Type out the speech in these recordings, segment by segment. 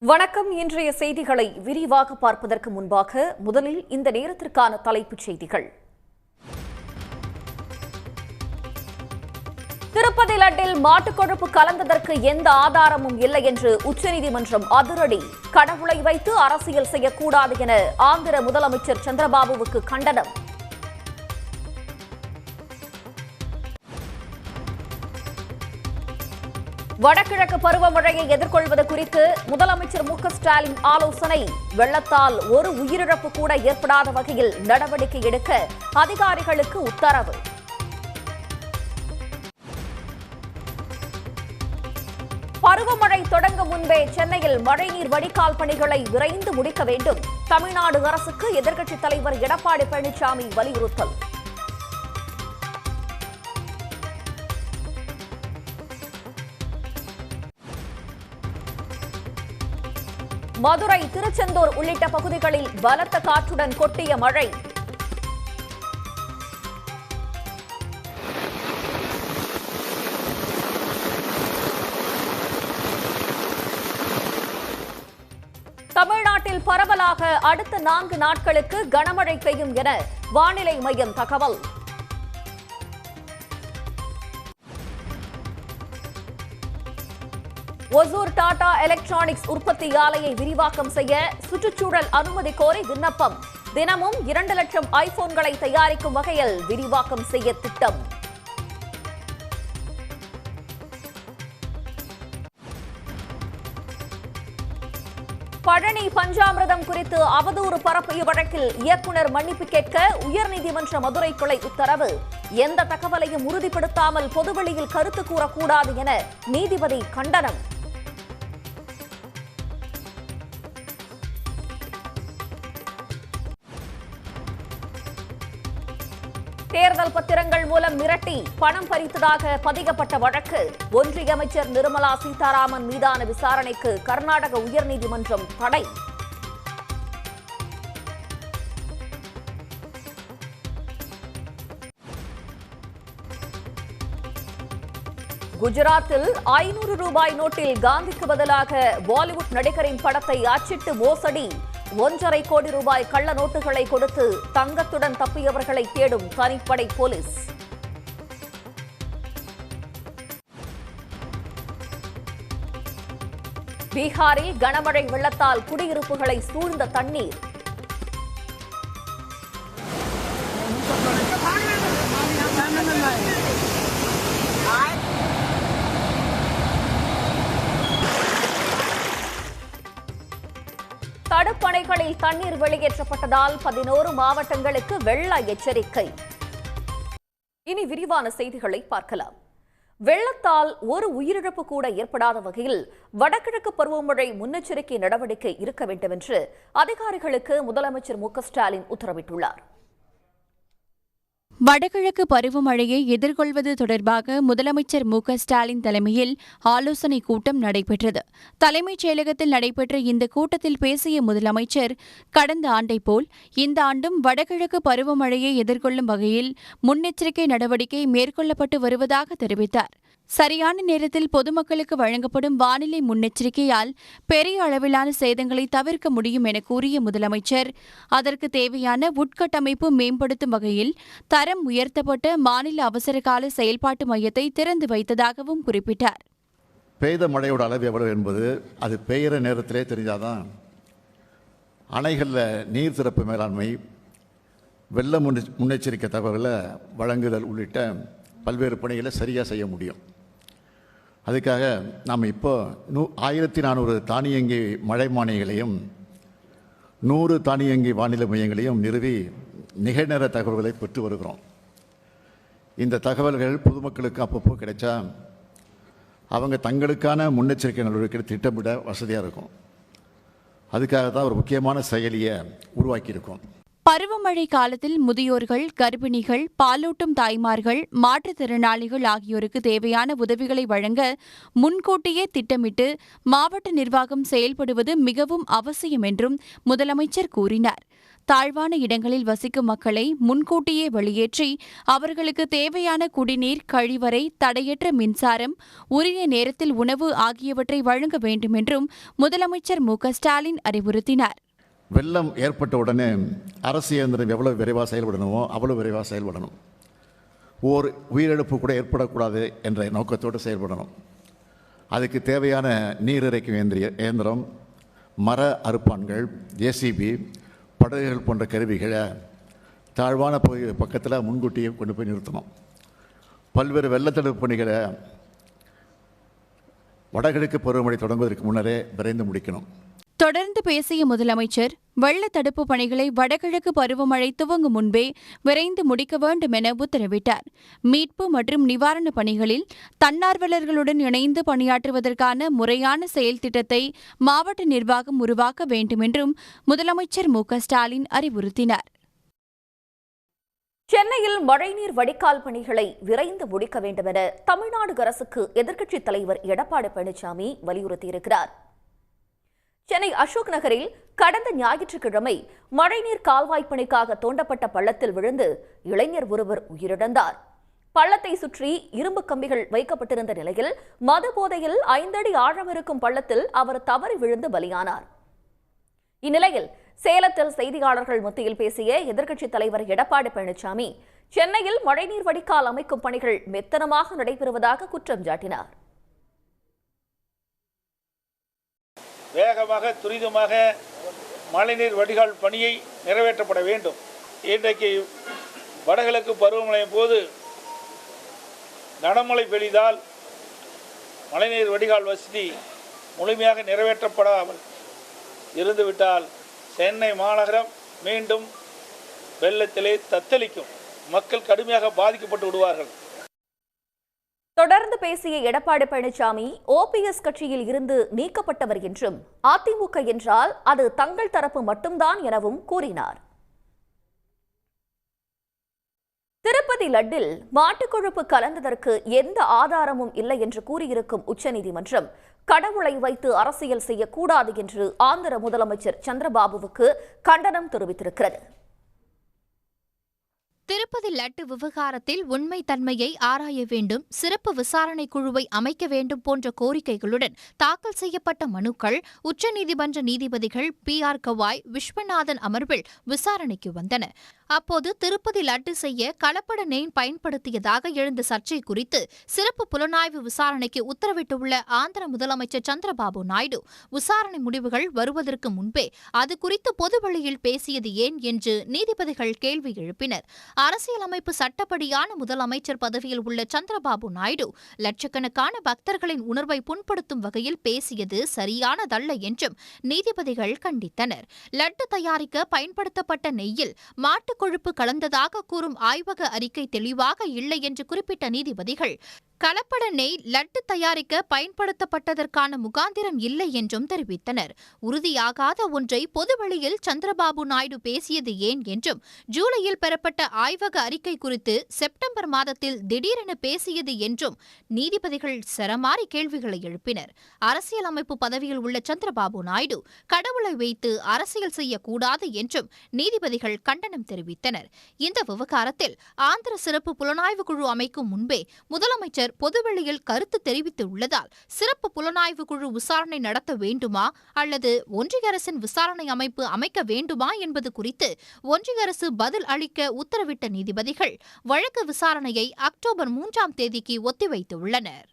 வணக்கம். இன்றைய செய்திகளை விரிவாக பார்ப்பதற்கு முன்பாக முதலில் இந்த நேரத்திற்கான தலைப்புச் செய்திகள். திருப்பதி லட்டில் மாட்டுக்கொழுப்பு கலந்ததற்கு எந்த ஆதாரமும் இல்லை என்று உச்சநீதிமன்றம் அதிரடி. கடவுளை வைத்து அரசியல் செய்யக்கூடாது என ஆந்திர முதலமைச்சர் சந்திரபாபுவுக்கு கண்டனம். வடகிழக்கு பருவமழையை எதிர்கொள்வது குறித்து முதலமைச்சர் மு.க.ஸ்டாலின் ஆலோசனை. வெள்ளத்தால் ஒரு உயிரிழப்பு கூட ஏற்படாத வகையில் நடவடிக்கை எடுக்க அதிகாரிகளுக்கு உத்தரவு. பருவமழை தொடங்கும் முன்பே சென்னையில் மழைநீர் வடிகால் பணிகளை விரைந்து முடிக்க வேண்டும். தமிழ்நாடு அரசுக்கு எதிர்க்கட்சித் தலைவர் எடப்பாடி பழனிசாமி வலியுறுத்தல். மதுரை, திருச்செந்தூர் உள்ளிட்ட பகுதிகளில் பலத்த காற்றுடன் கொட்டிய மழை. தமிழ்நாட்டில் பரவலாக அடுத்த 4 நாட்களுக்கு கனமழை பெய்யும் என வானிலை மையம் தகவல். ஒசூர் டாடா எலக்ட்ரானிக்ஸ் உற்பத்தி ஆலையை விரிவாக்கம் செய்ய சுற்றுச்சூழல் அனுமதி கோரி விண்ணப்பம். தினமும் 2 லட்சம் ஐபோன்களை தயாரிக்கும் வகையில் விரிவாக்கம் செய்ய திட்டம். பழனி பஞ்சாமிர்தம் குறித்து அவதூறு பரப்பிய வழக்கில் இயக்குநர் மன்னிப்பு கேட்க உயர்நீதிமன்ற மதுரை கிளை உத்தரவு. எந்த தகவலையும் உறுதிப்படுத்தாமல் பொதுவெளியில் கருத்து கூறக்கூடாது என நீதிபதி கண்டனம். தேர்தல் பத்திரங்கள் மூலம் மிரட்டி பணம் பறித்ததாக பதியப்பட்ட வழக்கு. ஒன்றிய அமைச்சர் நிர்மலா சீதாராமன் மீதான விசாரணைக்கு கர்நாடக உயர்நீதிமன்றம் தடை. குஜராத்தில் 500 ரூபாய் நோட்டில் காந்திக்கு பதிலாக பாலிவுட் நடிகரின் படத்தை அச்சிட்டு மோசடி. 1.5 கோடி ரூபாய் கள்ள நோட்டுகளை கொடுத்து தங்கத்துடன் தப்பியவர்களை தேடும் தனிப்படை போலீஸ். பீகாரில் கனமழை வெள்ளத்தால் குடியிருப்புகளை சூழ்ந்த தண்ணீர். தடுப்பணைகளில் தண்ணீர் வெளியேற்றப்பட்டதால் 11 மாவட்டங்களுக்கு வெள்ள எச்சரிக்கை. இனி விரிவான செய்திகளை பார்க்கலாம். வெள்ளத்தால் ஒரு உயிரிழப்பு கூட ஏற்படாத வகையில் வடகிழக்கு பருவமழை முன்னெச்சரிக்கை நடவடிக்கை இருக்க வேண்டும் என்று அதிகாரிகளுக்கு முதலமைச்சர் மு.க.ஸ்டாலின் உத்தரவிட்டுள்ளார். வடகிழக்கு பருவமழையை எதிர்கொள்வது தொடர்பாக முதலமைச்சர் மு.க.ஸ்டாலின் தலைமையில் ஆலோசனைக் கூட்டம் நடைபெற்றது. தலைமைச் செயலகத்தில் நடைபெற்ற இந்த கூட்டத்தில் பேசிய முதலமைச்சர், கடந்த ஆண்டைப் போல் இந்த ஆண்டும் வடகிழக்கு பருவமழையை எதிர்கொள்ளும் வகையில் முன்னெச்சரிக்கை நடவடிக்கை மேற்கொள்ளப்பட்டு வருவதாக தெரிவித்தார். சரியான நேரத்தில் பொதுமக்களுக்கு வழங்கப்படும் வானிலை முன்னெச்சரிக்கையால் பெரிய அளவிலான சேதங்களை தவிர்க்க முடியும் என கூறிய முதலமைச்சர், அதற்கு தேவையான உட்கட்டமைப்பு மேம்படுத்தும் வகையில் தரம் உயர்த்தப்பட்ட மாநில அவசரகால செயல்பாட்டு மையத்தை திறந்து வைத்ததாகவும் குறிப்பிட்டார். பெய்த மழையோட அளவு எவ்வளவு என்பது அது பெய்கிற நேரத்திலே தெரிஞ்சாதான் அணைகளில் நீர் திறப்பு மேலாண்மை, வெள்ள முன்னெச்சரிக்கை தகவல்களை வழங்குதல் உள்ளிட்ட பல்வேறு பணிகளை சரியாக செய்ய முடியும். அதுக்காக நாம் இப்போ 1400 தானியங்கி மழைமானிகளையும் 100 தானியங்கி வானிலை மையங்களையும் நிறுவி நிகழ்நேர தகவல்களை பெற்று வருகிறோம். இந்த தகவல்கள் பொதுமக்களுக்கு அப்பப்போ கிடைச்சா அவங்க தங்களுக்கான முன்னெச்சரிக்கை நடவடிக்கைகளை திட்டமிட வசதியாக இருக்கும். அதுக்காக தான் ஒரு முக்கியமான செயலியை உருவாக்கியிருக்கோம். பருவமழை காலத்தில் முதியோர்கள், கர்ப்பிணிகள், பாலூட்டும் தாய்மார்கள், மாற்றுத்திறனாளிகள் ஆகியோருக்கு தேவையான உதவிகளை வழங்க முன்கூட்டியே திட்டமிட்டு மாவட்ட நிர்வாகம் செயல்படுவது மிகவும் அவசியம் என்றும் முதலமைச்சர் கூறினார். தாழ்வான இடங்களில் வசிக்கும் மக்களை முன்கூட்டியே வெளியேற்றி அவர்களுக்கு தேவையான குடிநீர், கழிவறை, தடையற்ற மின்சாரம், உரிய நேரத்தில் உணவு ஆகியவற்றை வழங்க வேண்டும் என்றும் முதலமைச்சர் மு.க.ஸ்டாலின் அறிவுறுத்தினார். வெள்ளம் ஏற்பட்ட உடனே அரசு இயந்திரம் எவ்வளவு விரைவாக செயல்படணுமோ அவ்வளவு விரைவாக செயல்படணும். ஓர் உயிரிழப்பு கூட ஏற்படக்கூடாது என்ற நோக்கத்தோடு செயல்படணும். அதுக்கு தேவையான நீர் இறைக்கும் இயந்திரம், மர அறுப்பான்கள், ஜேசிபி, படகுகள் போன்ற கருவிகளை தாழ்வான பகுதி பக்கத்தில் முன்கூட்டியே கொண்டு போய் நிறுத்தணும். பல்வேறு வெள்ளத்தடுப்பு பணிகளை வடகிழக்கு பருவமழை தொடங்குவதற்கு முன்னரே விரைந்து முடிக்கணும். தொடர்ந்து பேசிய முதலமைச்சர் வெள்ள தடுப்பு பணிகளை வடகிழக்கு பருவமழை துவங்கும் முன்பே விரைந்து முடிக்க வேண்டும் என உத்தரவிட்டார். மீட்பு மற்றும் நிவாரணப் பணிகளில் தன்னார்வலர்களுடன் இணைந்து பணியாற்றுவதற்கான முறையான செயல் திட்டத்தை மாவட்ட நிர்வாகம் உருவாக்க வேண்டும் என்றும் முதலமைச்சர் மு.க.ஸ்டாலின் அறிவுறுத்தினார். சென்னையில் மழைநீர் வடிகால் பணிகளை விரைந்து முடிக்க வேண்டும் என தமிழ்நாடு அரசுக்கு எதிர்க்கட்சித் தலைவர் எடப்பாடி பழனிசாமி வலியுறுத்தியிருக்கிறார். சென்னை அசோக் நகரில் கடந்த ஞாயிற்றுக்கிழமை மழைநீர் கால்வாய் பணிக்காக தோண்டப்பட்ட பள்ளத்தில் விழுந்து இளைஞர் ஒருவர் உயிரிழந்தார். பள்ளத்தை சுற்றி இரும்பு கம்பிகள் வைக்கப்பட்டிருந்த நிலையில் மது போதையில் 5 அடி ஆழம் இருக்கும் பள்ளத்தில் அவர் தவறி விழுந்து பலியானார். இந்நிலையில் சேலத்தில் செய்தியாளர்கள் மத்தியில் பேசிய எதிர்க்கட்சித் தலைவர் எடப்பாடி பழனிசாமி சென்னையில் மழைநீர் வடிகால் அமைக்கும் பணிகள் மெத்தனமாக நடைபெறுவதாக குற்றம் சாட்டினார். வேகமாக துரிதமாக மழைநீர் வடிகால் பணியை நிறைவேற்றப்பட வேண்டும். இன்றைக்கு வடகிழக்கு பருவமழையின் போது கனமழை பெய்தால் மழைநீர் வடிகால் வசதி முழுமையாக நிறைவேற்றப்படாமல் இருந்துவிட்டால் சென்னை மாநகரம் மீண்டும் வெள்ளத்திலே தத்தளிக்கும். மக்கள் கடுமையாக பாதிக்கப்பட்டு விடுவார்கள். தொடர்ந்து பேசிய எடப்பாடி பழனிசாமி ஓபிஎஸ் கட்சியில் இருந்து நீக்கப்பட்டவர் என்றும் அதிமுக என்றால் அது தங்கள் தரப்பு மட்டும்தான் எனவும் கூறினார். திருப்பதி லட்டில் மாட்டுக்கொழுப்பு கலந்ததற்கு எந்த ஆதாரமும் இல்லை என்று கூறியிருக்கும் உச்சநீதிமன்றம் கடவுளை வைத்து அரசியல் செய்யக்கூடாது என்று ஆந்திர முதலமைச்சர் சந்திரபாபுவுக்கு கண்டனம் தெரிவித்திருக்கிறது. திருப்பதி லட்டு விவகாரத்தில் உண்மை தன்மையை ஆராய வேண்டும், சிறப்பு விசாரணை குழுவை அமைக்க வேண்டும் போன்ற கோரிக்கைகளுடன் தாக்கல் செய்யப்பட்ட மனுக்கள் உச்சநீதிமன்ற நீதிபதிகள் PR கவாய், விஸ்வநாதன் அமர்வில் விசாரணைக்கு வந்தன. அப்போது திருப்பதி லட்டு செய்ய கலப்பட நெய் பயன்படுத்தியதாக எழுந்த சர்ச்சை குறித்து சிறப்பு புலனாய்வு விசாரணைக்கு உத்தரவிட்டுள்ள ஆந்திர முதலமைச்சர் சந்திரபாபு நாயுடு விசாரணை முடிவுகள் வருவதற்கு முன்பே அது குறித்து பொதுவெளியில் பேசியது ஏன் என்று நீதிபதிகள் கேள்வி எழுப்பினர். அரசியலமைப்பு சட்டப்படியான முதலமைச்சர் பதவியில் உள்ள சந்திரபாபு நாயுடு லட்சக்கணக்கான பக்தர்களின் உணர்வை புண்படுத்தும் வகையில் பேசியது சரியானதல்ல என்றும் நீதிபதிகள் கண்டித்தனர். லட்டு தயாரிக்க பயன்படுத்தப்பட்ட நெய்யில் மாட்டுக் கொழுப்பு கலந்ததாக கூறும் ஆய்வக அறிக்கை தெளிவாக இல்லை என்று குறிப்பிட்ட நீதிபதிகள் கலப்பட நெய் லட்டு தயாரிக்க பயன்படுத்தப்பட்டதற்கான முகாந்திரம் இல்லை என்றும் தெரிவித்தனர். உறுதியாகாத ஒன்றை பொதுவெளியில் சந்திரபாபு நாயுடு பேசியது ஏன் என்றும் ஜூலையில் பெறப்பட்ட ஆய்வக அறிக்கை குறித்து செப்டம்பர் மாதத்தில் திடீரென பேசியது என்றும் நீதிபதிகள் சரமாரி கேள்விகளை எழுப்பினர். அரசியலமைப்பு பதவியில் உள்ள சந்திரபாபு நாயுடு கடவுளை வைத்து அரசியல் செய்யக்கூடாது என்றும் நீதிபதிகள் கண்டனம் தெரிவித்தனர். இந்த விவகாரத்தில் ஆந்திர சிறப்பு புலனாய்வு குழு அமைக்கும் முன்பே முதலமைச்சர் பொதுவெளியில் கருத்து தெரிவித்துள்ளதால் சிறப்பு புலனாய்வு குழு விசாரணை நடத்த வேண்டுமா அல்லது ஒன்றிய அரசின் விசாரணை அமைப்பு அமைக்க வேண்டுமா என்பது குறித்து ஒன்றிய அரசு பதில் அளிக்க உத்தரவிட்ட நீதிபதிகள் வழக்கு விசாரணையை அக்டோபர் 3ஆம் தேதிக்கு ஒத்திவைத்துள்ளனர்.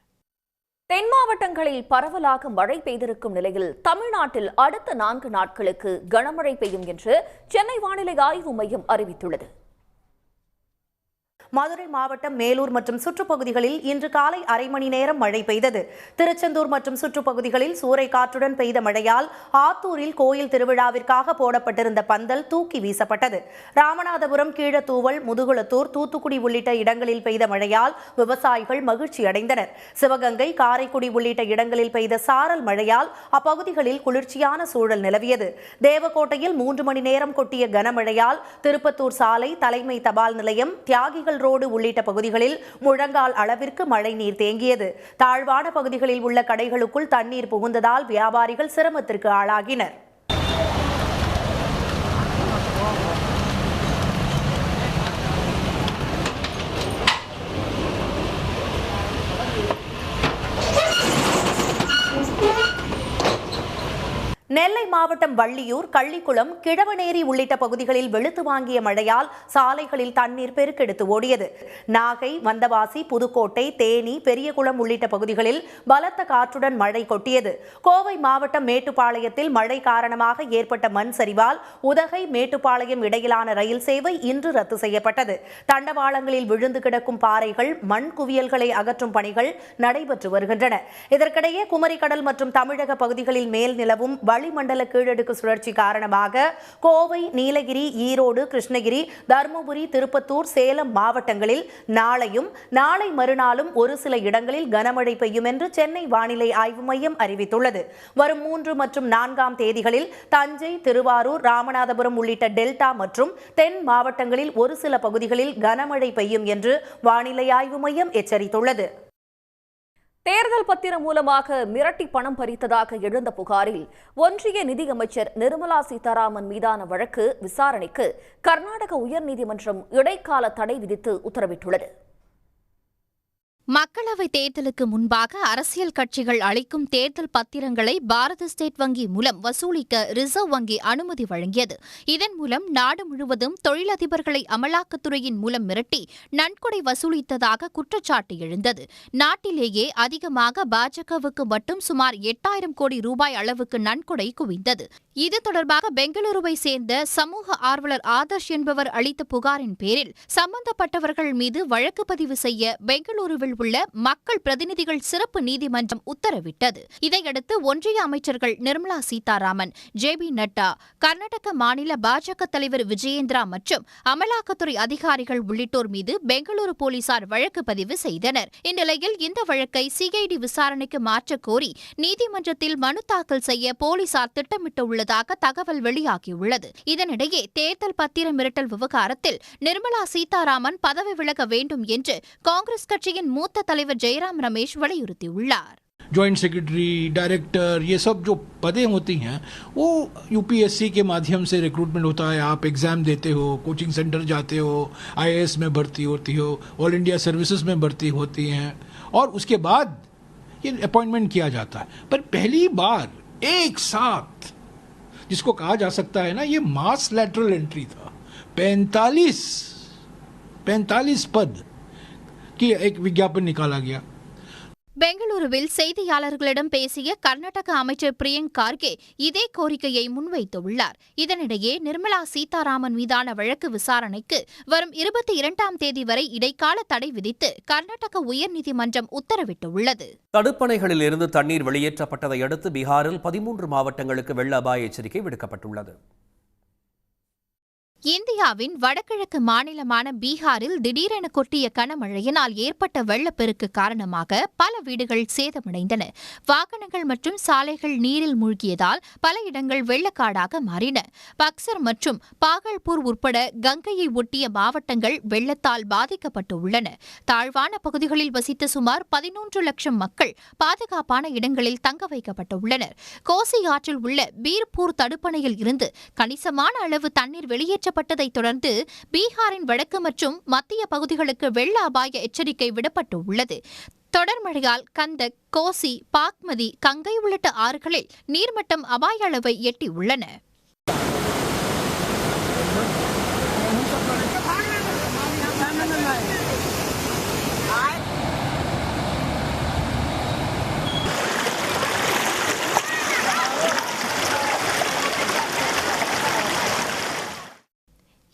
தென் மாவட்டங்களில் பரவலாக மழை பெய்திருக்கும் நிலையில் தமிழ்நாட்டில் அடுத்த 4 நாட்களுக்கு கனமழை பெய்யும் என்று சென்னை வானிலை ஆய்வு மையம் அறிவித்துள்ளது. மதுரை மாவட்டம் மேலூர் மற்றும் சுற்றுப்பகுதிகளில் இன்று காலை அரை மணி நேரம் மழை பெய்தது. திருச்செந்தூர் மற்றும் சுற்றுப்பகுதிகளில் சூறைக்காற்றுடன் பெய்த மழையால் ஆத்தூரில் கோயில் திருவிழாவிற்காக போடப்பட்டிருந்த பந்தல் தூக்கி வீசப்பட்டது. ராமநாதபுரம், கீழத்தூவல், முதுகுளத்தூர், தூத்துக்குடி உள்ளிட்ட இடங்களில் பெய்த மழையால் விவசாயிகள் மகிழ்ச்சி அடைந்தனர். சிவகங்கை, காரைக்குடி உள்ளிட்ட இடங்களில் பெய்த சாரல் மழையால் அப்பகுதிகளில் குளிர்ச்சியான சூழல் நிலவியது. தேவக்கோட்டையில் 3 மணி நேரம் கொட்டிய கனமழையால் திருப்பத்தூர் சாலை, தலைமை தபால் நிலையம், தியாகிகள் ரோடு உள்ளிட்ட பகுதிகளில் முழங்கால் அளவிற்கு மழை நீர் தேங்கியது. தாழ்வான பகுதிகளில் உள்ள கடைகளுக்குள் தண்ணீர் புகுந்ததால் வியாபாரிகள் சிரமத்திற்கு ஆளாகினர். நெல்லை மாவட்டம் வள்ளியூர், கள்ளிக்குளம், கிழவனேரி உள்ளிட்ட பகுதிகளில் வெளுத்து வாங்கிய மழையால் சாலைகளில் தண்ணீர் பெருக்கெடுத்து ஓடியது. நாகை, வந்தவாசி, புதுக்கோட்டை, தேனி, பெரியகுளம் உள்ளிட்ட பகுதிகளில் பலத்த காற்றுடன் மழை கொட்டியது. கோவை மாவட்டம் மேட்டுப்பாளையத்தில் மழை காரணமாக ஏற்பட்ட மண் சரிவால் உதகை, மேட்டுப்பாளையம் இடையிலான ரயில் சேவை இன்று ரத்து செய்யப்பட்டது. தண்டவாளங்களில் விழுந்து கிடக்கும் பாறைகள், மண் குவியல்களை அகற்றும் பணிகள் நடைபெற்று வருகின்றன. இதற்கிடையே குமரிக்கடல் மற்றும் தமிழக பகுதிகளில் மேல் நிலவும் வளிமண்டல கீழடுக்கு சுழற்சி காரணமாக கோவை, நீலகிரி, ஈரோடு, கிருஷ்ணகிரி, தருமபுரி, திருப்பத்தூர், சேலம் மாவட்டங்களில் நாளையும் நாளை மறுநாளும் ஒரு சில இடங்களில் கனமழை பெய்யும் என்று சென்னை வானிலை ஆய்வு மையம் அறிவித்துள்ளது. வரும் 3 மற்றும் 4ஆம் தேதிகளில் தஞ்சை, திருவாரூர், ராமநாதபுரம் உள்ளிட்ட டெல்டா மற்றும் தென் மாவட்டங்களில் ஒரு சில பகுதிகளில் கனமழை பெய்யும் என்று வானிலை ஆய்வு மையம் எச்சரித்துள்ளது. தேர்தல் பத்திரம் மூலமாக மிரட்டி பணம் பறித்ததாக எழுந்த புகாரில் ஒன்றிய நிதியமைச்சர் நிர்மலா சீதாராமன் மீதான வழக்கு விசாரணைக்கு கர்நாடக உயர்நீதிமன்றம் இடைக்கால தடை விதித்து உத்தரவிட்டுள்ளது. மக்களவைத் தேர்தலுக்கு முன்பாக அரசியல் கட்சிகள் அளிக்கும் தேர்தல் பத்திரங்களை பாரத ஸ்டேட் வங்கி மூலம் வசூலிக்க ரிசர்வ் வங்கி அனுமதி வழங்கியது. இதன் மூலம் நாடு முழுவதும் தொழிலதிபர்களை அமலாக்கத்துறையின் மூலம் மிரட்டி நன்கொடை வசூலித்ததாக குற்றச்சாட்டு எழுந்தது. நாட்டிலேயே அதிகமாக பாஜகவுக்கு மட்டும் சுமார் 8000 கோடி ரூபாய் அளவுக்கு நன்கொடை குவிந்தது. இது தொடர்பாக பெங்களூருவை சேர்ந்த சமூக ஆர்வலர் ஆதர்ஷ் என்பவர் அளித்த புகாரின் பேரில் சம்பந்தப்பட்டவர்கள் மீது வழக்கு பதிவு செய்ய பெங்களூருவில் உள்ள மக்கள் பிரதிநிதிகள் சிறப்பு நீதிமன்றம் உத்தரவிட்டது. இதையடுத்து ஒன்றிய அமைச்சர்கள் நிர்மலா சீதாராமன், JB நட்டா, கர்நாடக மாநில பாஜக தலைவர் விஜயேந்திரா மற்றும் அமலாக்கத்துறை அதிகாரிகள் உள்ளிட்டோர் மீது பெங்களூரு போலீசார் வழக்கு பதிவு செய்தனர். இந்நிலையில் இந்த வழக்கை CID விசாரணைக்கு மாற்றக் கோரி நீதிமன்றத்தில் மனு தாக்கல் செய்ய போலீசார் திட்டமிட்டுள்ளதாக தகவல் வெளியாகியுள்ளது. இதனிடையே தேர்தல் பத்திர மிரட்டல் விவகாரத்தில் நிர்மலா சீதாராமன் பதவி விலக வேண்டும் என்று காங்கிரஸ் கட்சியின் மூத்த தலைவர் ஜெயराम रमेश வலியுறுத்தியுள்ளார். जॉइंट सेक्रेटरी, डायरेक्टर, ये सब जो पदें होती हैं वो UPSC के माध्यम से रिक्रूटमेंट होता है. आप एग्ज़ाम देते हो, कोचिंग सेंटर जाते हो, IAS में भर्ती होती हो, ऑल इंडिया सर्विसेज में भर्ती होती हैं और उसके बाद ये अपॉइंटमेंट किया जाता है. पर पहली बार एक साथ जिसको कहा जा सकता है ना, ये मास लैटरल एंट्री था. 45 पद की एक विज्ञापन निकाला गया. பெங்களூருவில் செய்தியாளர்களிடம் பேசிய கர்நாடக அமைச்சர் பிரியங்க் கார்கே இதே கோரிக்கையை முன்வைத்துள்ளார். இதனிடையே நிர்மலா சீதாராமன் மீதான வழக்கு விசாரணைக்கு வரும் 22ஆம் தேதி வரை இடைக்கால தடை விதித்து கர்நாடக உயர்நீதிமன்றம் உத்தரவிட்டுள்ளது. தடுப்பணைகளில் இருந்து தண்ணீர் வெளியேற்றப்பட்டதை அடுத்து பீகாரில் 13 மாவட்டங்களுக்கு வெள்ள அபாய எச்சரிக்கை விடுக்கப்பட்டுள்ளது. இந்தியாவின் வடகிழக்கு மாநிலமான பீகாரில் திடீரென கொட்டிய கனமழையினால் ஏற்பட்ட வெள்ளப்பெருக்கு காரணமாக பல வீடுகள் சேதமடைந்தன. வாகனங்கள் மற்றும் சாலைகள் நீரில் மூழ்கியதால் பல இடங்கள் வெள்ளக்காடாக மாறின. பக்சர் மற்றும் பாகல்பூர் உட்பட கங்கையை ஒட்டிய மாவட்டங்கள் வெள்ளத்தால் பாதிக்கப்பட்டுள்ளன. தாழ்வான பகுதிகளில் வசித்த சுமார் 11 லட்சம் மக்கள் பாதுகாப்பான இடங்களில் தங்க வைக்கப்பட்டுள்ளனர். கோசி ஆற்றில் உள்ள பீர்பூர் தடுப்பணையில் இருந்து கணிசமான அளவு தண்ணீர் வெளியேற்ற பட்டதை தொடர்ந்து பீகாரின் வடக்கு மற்றும் மத்திய பகுதிகளுக்கு வெள்ள அபாய எச்சரிக்கை விடப்பட்டுள்ளது. தொடர் மழையால் கந்தக், கோசி, பாக்மதி, கங்கை உள்ளிட்ட ஆறுகளில் நீர்மட்டம் அபாய அளவை எட்டியுள்ளன.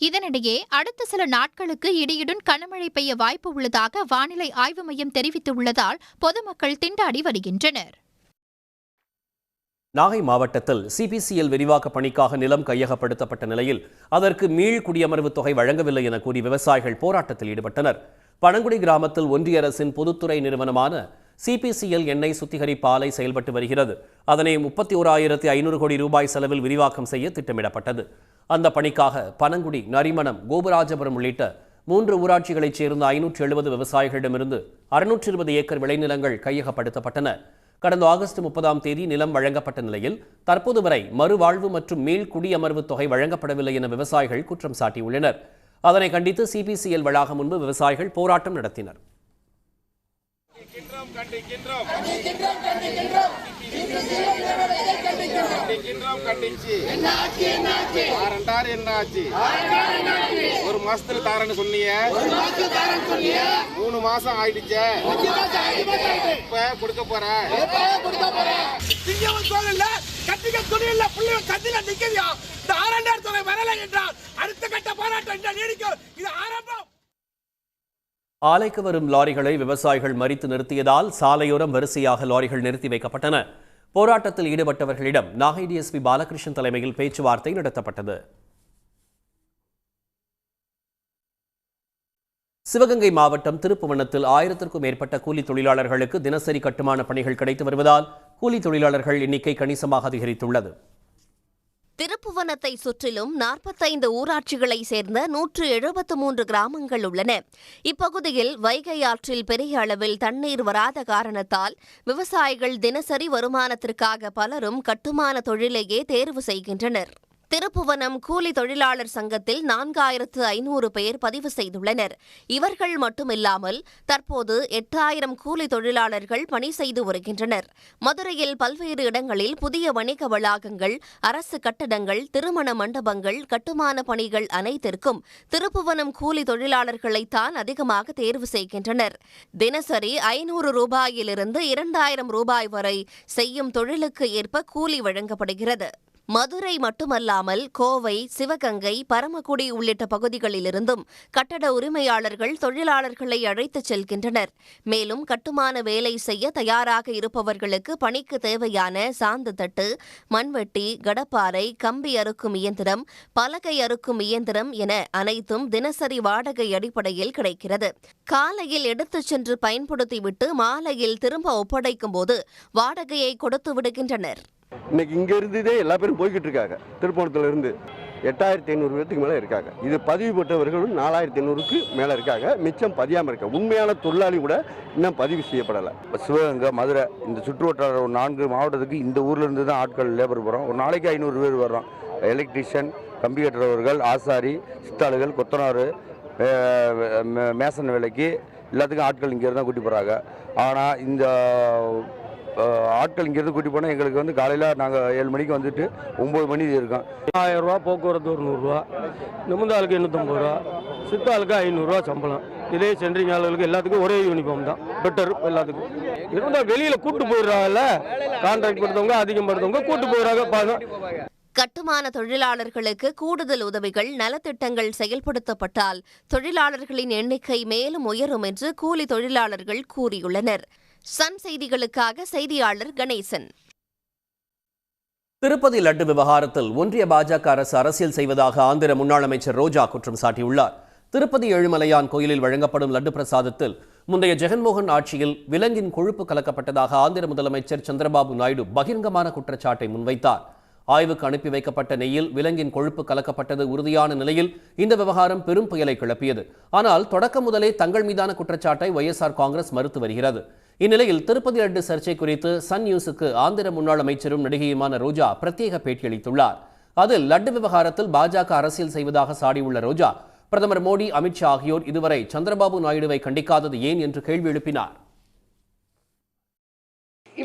இதனிடையே அடுத்த சில நாட்களுக்கு இடியுடன் கனமழை பெய்ய வாய்ப்பு உள்ளதாக வானிலை ஆய்வு மையம் தெரிவித்துள்ளதால் பொதுமக்கள் திண்டாடி வருகின்றனர். நாகை மாவட்டத்தில் CPCL விரிவாக்க பணிக்காக நிலம் கையகப்படுத்தப்பட்ட நிலையில் அதற்கு மீள் குடியமர்வு தொகை வழங்கவில்லை என கூறி விவசாயிகள் போராட்டத்தில் ஈடுபட்டனர். பனங்குடி கிராமத்தில் ஒன்றிய அரசின் பொதுத்துறை நிறுவனமான CPCL எண்ணெய் சுத்திகரிப்பு ஆலை செயல்பட்டு வருகிறது. அதனை 31,500 கோடி ரூபாய் செலவில் விரிவாக்கம் செய்ய திட்டமிடப்பட்டது. அந்த பணிக்காக பனங்குடி, நரிமணம், கோபுராஜபுரம் உள்ளிட்ட 3 ஊராட்சிகளைச் சேர்ந்த 570 விவசாயிகளிடமிருந்து 620 ஏக்கர் விளைநிலங்கள் கையகப்படுத்தப்பட்டன. கடந்த ஆகஸ்ட் 30ஆம் தேதி நிலம் வழங்கப்பட்ட நிலையில் தற்போது வரை மறுவாழ்வு மற்றும் மீள் குடியமர்வு தொகை வழங்கப்படவில்லை என விவசாயிகள் குற்றம் சாட்டியுள்ளனர். அதனை கண்டித்து CPCL வளாகம் முன்பு விவசாயிகள் போராட்டம் நடத்தினர். கண்டிக்கின்றோம் ஒரு மாசத்துல தாரன்னு சொன்னீங்க, 3 மாசம் ஆயிடுச்சு, இப்ப கொடுக்க போறேன். ஆலைக்கு வரும் லாரிகளை விவசாயிகள் மறித்து நிறுத்தியதால் சாலையோரம் வரிசையாக லாரிகள் நிறுத்தி வைக்கப்பட்டன. போராட்டத்தில் ஈடுபட்டவர்களிடம் நாகை டிஎஸ்பி பாலகிருஷ்ணன் தலைமையில் பேச்சுவார்த்தை நடத்தப்பட்டது. சிவகங்கை மாவட்டம் திருப்புவனத்தில் 1000க்கும் மேற்பட்ட கூலி தொழிலாளர்களுக்கு தினசரி கட்டுமான பணிகள் கிடைத்து வருவதால் கூலி தொழிலாளர்கள் எண்ணிக்கை கணிசமாக அதிகரித்துள்ளது. திருப்புவனத்தை சுற்றிலும் 45 ஊராட்சிகளை சேர்ந்த 173 கிராமங்கள் உள்ளன. இப்பகுதியில் வைகை ஆற்றில் பெரிய அளவில் தண்ணீர் வராத காரணத்தால் விவசாயிகள் தினசரி வருமானத்திற்காக பலரும் கட்டுமான தொழிலையே தேர்வு செய்கின்றனர். திருப்புவனம் கூலி தொழிலாளர் சங்கத்தில் 4500 பேர் பதிவு செய்துள்ளனர். இவர்கள் மட்டுமில்லாமல் தற்போது 8000 கூலி தொழிலாளர்கள் பணி செய்து வருகின்றனர். மதுரையில் பல்வேறு இடங்களில் புதிய வணிக வளாகங்கள், அரசு கட்டடங்கள், திருமண மண்டபங்கள், கட்டுமான பணிகள் அனைத்திற்கும் திருப்புவனம் கூலி தொழிலாளர்களைத்தான் அதிகமாக தேர்வு செய்கின்றனர். தினசரி 500 ரூபாயிலிருந்து 2000 ரூபாய் வரை செய்யும் தொழிலுக்கு ஏற்ப கூலி வழங்கப்படுகிறது. மதுரை மட்டுமல்லாமல் கோவை, சிவகங்கை, பரமக்குடி உள்ளிட்ட பகுதிகளிலிருந்தும் கட்டட உரிமையாளர்கள் தொழிலாளர்களை அழைத்துச் செல்கின்றனர். மேலும் கட்டுமான வேலை செய்ய தயாராக இருப்பவர்களுக்கு பணிக்கு தேவையான சாந்து தட்டு, மண்வெட்டி, கடப்பாரை, கம்பி அறுக்கும் இயந்திரம், பலகை அறுக்கும் இயந்திரம் என அனைத்தும் தினசரி வாடகை அடிப்படையில் கிடைக்கிறது. காலையில் எடுத்துச் சென்று பயன்படுத்திவிட்டு மாலையில் திரும்ப ஒப்படைக்கும் போது வாடகையை கொடுத்து விடுகின்றனர். இன்னைக்கு இங்க இருந்ததே எல்லா பேரும் போய்கிட்டு இருக்காங்க. திருப்பணத்துல இருந்து 8500 பேருக்கு மேல இருக்காங்க. இது பதிவு பெற்றவர்களும் 4500க்கு மேல இருக்காங்க. மிச்சம் பதியாம இருக்காங்க. உண்மையான தொழிலாளி கூட இன்னும் பதிவு செய்யப்படலை. சிவகங்கை, மதுரை இந்த சுற்றுவட்டார 4 மாவட்டத்துக்கு இந்த ஊர்ல இருந்து தான் ஆட்கள் லேபர் போகிறோம். ஒரு நாளைக்கு 500 பேர் வர்றோம். எலக்ட்ரிஷியன், கம்பி கட்டுறவர்கள், ஆசாரி, சித்தாளுகள், கொத்தனார், மேசன் வேலைக்கு எல்லாத்துக்கும் ஆட்கள் இங்கே தான் கூட்டி போகிறாங்க. ஆனால் இந்த ஆட்கள் இங்கேருந்து கூட்டி போனால் எங்களுக்கு காலையில் நாங்கள் 7 மணிக்கு வந்துட்டு 9 மணி இருக்கோம். 1000 ரூபா போக்குவரத்து, ஒரு 100 ரூபா, நிமிந்த ஆளுக்கு 850 ரூபா, சித்த ஆளுக்கு 500 ரூபா சம்பளம். இதே சென்ட்ரிங் ஆளுகளுக்கு எல்லாத்துக்கும் ஒரே யூனிஃபார்ம் தான், பெட்டர் எல்லாத்துக்கும். இருந்தால் வெளியில் கூட்டு போயிடுறாங்கல்ல, கான்ட்ராக்ட் படுத்தவங்க, அதிகம் படுத்தவங்க கூட்டு போயிடுறாங்க. கட்டுமான தொழிலாளர்களுக்கு கூடுதல் உதவிகள், நலத்திட்டங்கள் செயல்படுத்தப்பட்டால் தொழிலாளர்களின் எண்ணிக்கை மேலும் உயரும் என்று கூலி தொழிலாளர்கள் கூறியுள்ளனர். சன் செய்திகளுக்காக செய்தியாளர் கணேசன். திருப்பதி லட்டு விவகாரத்தில் ஒன்றிய பாஜக அரசு அரசியல் செய்வதாக ஆந்திர முன்னாள் அமைச்சர் ரோஜா குற்றம் சாட்டியுள்ளார். திருப்பதி ஏழுமலையான் கோயிலில் வழங்கப்படும் லட்டு பிரசாதத்தில் முந்தைய ஜெகன்மோகன் ஆட்சியில் விலங்கின் கொழுப்பு கலக்கப்பட்டதாக ஆந்திர முதலமைச்சர் சந்திரபாபு நாயுடு பகிரங்கமான குற்றச்சாட்டை முன்வைத்தார். ஆய்வுக்கு அனுப்பி வைக்கப்பட்ட நெய்யில் விலங்கின் கொழுப்பு கலக்கப்பட்டது உறுதியான நிலையில் இந்த விவகாரம் பெரும் புயலை கிளப்பியது. ஆனால் தொடக்கம் முதலே தங்கள் மீதான குற்றச்சாட்டை ஒய்எஸ்ஆர் காங்கிரஸ் மறுத்து வருகிறது. இந்நிலையில் திருப்பதி லட்டு சர்ச்சை குறித்து சன் நியூஸுக்கு ஆந்திர முன்னாள் அமைச்சரும் நடிகையுமான ரோஜா பிரத்யேக பேட்டியளித்துள்ளார். அதில் லட்டு விவகாரத்தில் பாஜக அரசியல் செய்வதாக சாடியுள்ள ரோஜா, பிரதமர் மோடி, அமித்ஷா ஆகியோர் இதுவரை சந்திரபாபு நாயுடுவை கண்டிக்காதது ஏன் என்று கேள்வி எழுப்பினார்.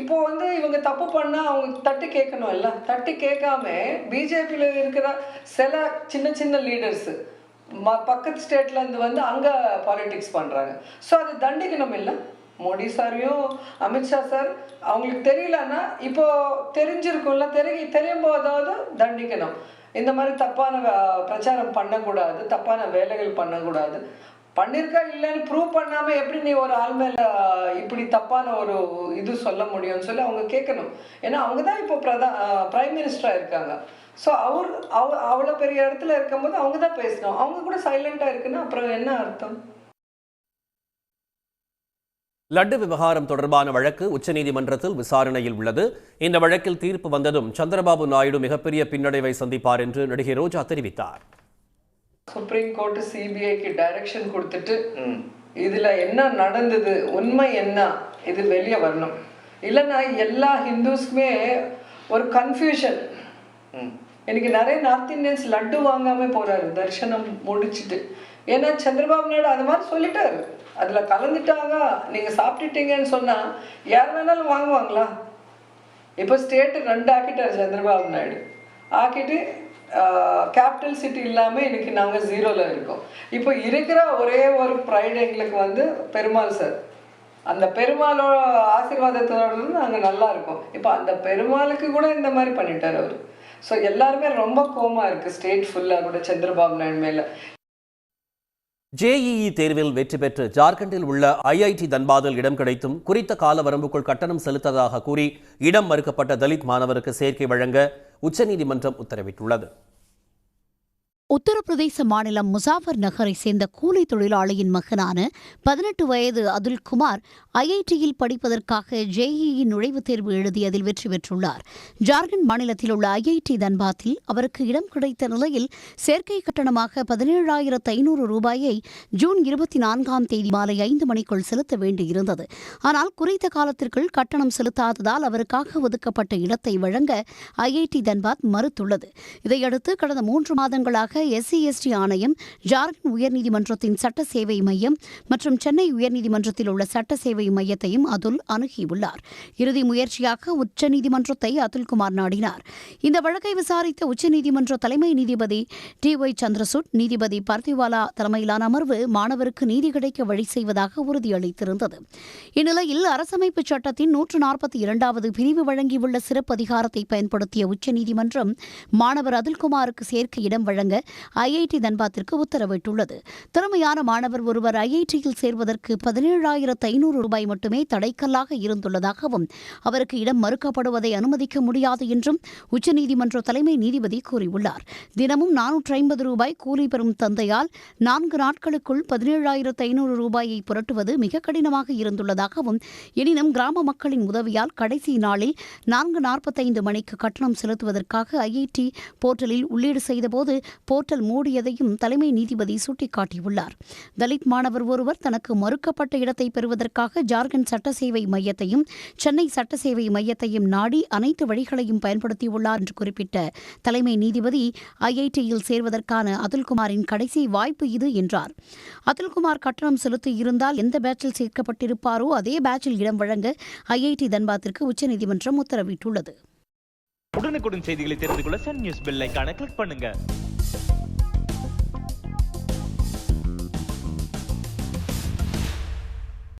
இப்போ இவங்க தப்பு பண்ணா அவங்க தட்டி கேட்கணும் இல்ல, தட்டி கேட்காம பிஜேபியில இருக்கிற சில சின்ன சின்ன லீடர்ஸ் பக்கத்து ஸ்டேட்ல இருந்து அங்க பாலிடிக்ஸ் பண்றாங்க. ஸோ அது தண்டிக்கணும் இல்லை. மோடி சாரையும் அமித்ஷா சார் அவங்களுக்கு தெரியலன்னா இப்போ தெரிஞ்சிருக்கும்ல, தெரியும் போதாவது தண்டிக்கணும். இந்த மாதிரி தப்பான பிரச்சாரம் பண்ணக்கூடாது, தப்பான வேலைகள் பண்ணக்கூடாது. பண்ணிருக்கா இல்லைன்னு ப்ரூவ் பண்ணாம எப்படி நீ ஒரு ஆள் மேல இப்படி தப்பான ஒரு இது சொல்ல முடியும்னு சொல்லி அவங்க கேட்கணும். ஏன்னா அவங்க தான் இப்போ பிரைம் மினிஸ்டரா இருக்காங்க. ஸோ அவ்வளோ பெரிய இடத்துல இருக்கும்போது அவங்க தான் பேசணும். அவங்க கூட சைலண்டா இருக்குன்னா அப்புறம் என்ன அர்த்தம்? லட்டு விவகாரம் தொடர்பான வழக்கு உச்சநீதிமன்றத்தில் விசாரணையில் உள்ளது. இந்த வழக்கில் தீர்ப்பு வந்ததும் சந்திரபாபு நாயுடு மிகப்பெரிய பின்னடைவை சந்திப்பார் என்று நடிகை ரோஜா தெரிவித்தார். சுப்ரீம் கோர்ட் சிபிஐக்கு டைரக்ஷன் கொடுத்துட்டு இதுல என்ன நடந்தது, உண்மை என்ன, இது வெளியே வரணும். இல்லைன்னா எல்லா ஹிந்துஸ்க்குமே ஒரு கன்ஃபியூஷன். எனக்கு நிறைய நார்த் இந்தியன்ஸ் லட்டு வாங்காம போறாரு தரிசனம் முடிச்சுட்டு. ஏன்னா சந்திரபாபு நாயுடு அது மாதிரி சொல்லிட்டாரு, அதில் கலந்துட்டாங்க, நீங்கள் சாப்பிட்டுட்டீங்கன்னு சொன்னால் யார் வேணாலும் வாங்குவாங்களா? இப்போ ஸ்டேட்டு 2 ஆக்கிட்டார் சந்திரபாபு நாயுடு. ஆக்கிட்டு கேபிட்டல் சிட்டி இல்லாமல் இன்னைக்கு நாங்கள் 0ல் இருக்கோம். இப்போ இருக்கிற ஒரே ஒரு ப்ரைடு எங்களுக்கு வந்து பெருமாள் சார். அந்த பெருமாளோட ஆசீர்வாதத்தோடு நாங்கள் நல்லா இருக்கோம். இப்போ அந்த பெருமாளுக்கு கூட இந்த மாதிரி பண்ணிட்டார் அவர். ஸோ எல்லாருமே ரொம்ப கோமா இருக்குது ஸ்டேட் ஃபுல்லாக கூட சந்திரபாபு நாயுடு மேலே. ஜேஇஇ தேர்வில் வெற்றி பெற்று ஜார்க்கண்டில் உள்ள ஐஐடி தன்பாதில் இடம் கிடைத்தும் குறித்த கால வரம்புக்குள் கட்டணம் செலுத்ததாக கூறி இடம் மறுக்கப்பட்ட தலித் மாணவருக்கு சேர்க்கை வழங்க உச்சநீதிமன்றம் உத்தரவிட்டுள்ளது. உத்தரப்பிரதேச மாநிலம் முசாஃபர் நகரை சேர்ந்த கூலி தொழிலாளியின் மகனான 18 வயது அதுல்குமார் ஐஐடியில் படிப்பதற்காக ஜேஇஇ நுழைவுத் தேர்வு எழுதி அதில் வெற்றி பெற்றுள்ளார். ஜார்க்கண்ட் மாநிலத்தில் உள்ள ஐஐடி தன்பாத்தில் அவருக்கு இடம் கிடைத்த நிலையில் சேர்க்கை கட்டணமாக 17,500 ரூபாயை ஜூன் 24ஆம் தேதி மாலை 5 மணிக்குள் செலுத்த வேண்டியிருந்தது. ஆனால் குறித்த காலத்திற்குள் கட்டணம் செலுத்தாததால் அவருக்காக ஒதுக்கப்பட்ட இடத்தை வழங்க ஐஐடி தன்பாத் மறுத்துள்ளது. இதையடுத்து கடந்த 3 மாதங்களாக SC/ST ஆணையம், ஜார்க்கண்ட் உயர்நீதிமன்றத்தின் சட்ட சேவை மையம் மற்றும் சென்னை உயர்நீதிமன்றத்தில் உள்ள சட்ட சேவை மையத்தையும் அதுல் அணுகியுள்ளார். இறுதி முயற்சியாக உச்சநீதிமன்றத்தை அதுல்குமார் நாடினார். இந்த வழக்கை விசாரித்த உச்சநீதிமன்ற தலைமை நீதிபதி TY சந்திரசூட், நீதிபதி பார்த்திவாலா தலைமையிலான அமர்வு மாணவருக்கு நீதி கிடைக்க வழி செய்வதாக உறுதியளித்திருந்தது. இந்நிலையில் அரசமைப்பு சட்டத்தின் 142வது பிரிவு வழங்கியுள்ள சிறப்பு அதிகாரத்தை பயன்படுத்திய உச்சநீதிமன்றம் மாணவர் அதுல்குமாருக்கு சேர்க்க இடம் வழங்க ஐஐடி தன்பாத்திற்கு உத்தரவிட்டுள்ளது. திறமையான மாணவர் ஒருவர் ஐஐடியில் சேர்வதற்கு 17,500 ரூபாய் மட்டுமே தடைக்கல்லாக இருந்துள்ளதாகவும் அவருக்கு இடம் மறுக்கப்படுவதை அனுமதிக்க முடியாது என்றும் உச்சநீதிமன்ற தலைமை நீதிபதி கூறியுள்ளார். தினமும் 450 ரூபாய் கூலி பெறும் தந்தையால் 4 நாட்களுக்குள் 17,500 ரூபாயை புரட்டுவது மிக கடினமாக இருந்துள்ளதாகவும், எனினும் கிராம மக்களின் உதவியால் கடைசி நாளில் 4:45 மணிக்கு கட்டணம் செலுத்துவதற்காக ஐஐடி போர்ட்டலில் உள்ளீடு செய்தபோது போர்ட்டல் மூடியதையும் தலைமை நீதிபதி சுட்டிக்காட்டியுள்ளார். தலித் மாணவர் ஒருவர் தனக்கு மறுக்கப்பட்ட இடத்தை பெறுவதற்காக ஜார்க்கண்ட் சட்ட சேவை மையத்தையும் சென்னை சட்ட சேவை மையத்தையும் நாடி அனைத்து வழிகளையும் பயன்படுத்தியுள்ளார் என்று குறிப்பிட்ட தலைமை நீதிபதி ஐஐடியில் சேர்வதற்கான அதுல்குமாரின் கடைசி வாய்ப்பு இது என்றார். அதுல்குமார் கட்டணம் செலுத்தியிருந்தால் எந்த பேட்சில் சேர்க்கப்பட்டிருப்பாரோ அதே பேட்சில் இடம் வழங்க ஐஐடி தன்பாத்திற்கு உச்சநீதிமன்றம் உத்தரவிட்டுள்ளது. உடனுக்குடன் செய்திகளை தெரிந்து கொள்ள சன் நியூஸ் பெல் ஐகானை கிளிக் பண்ணுங்க.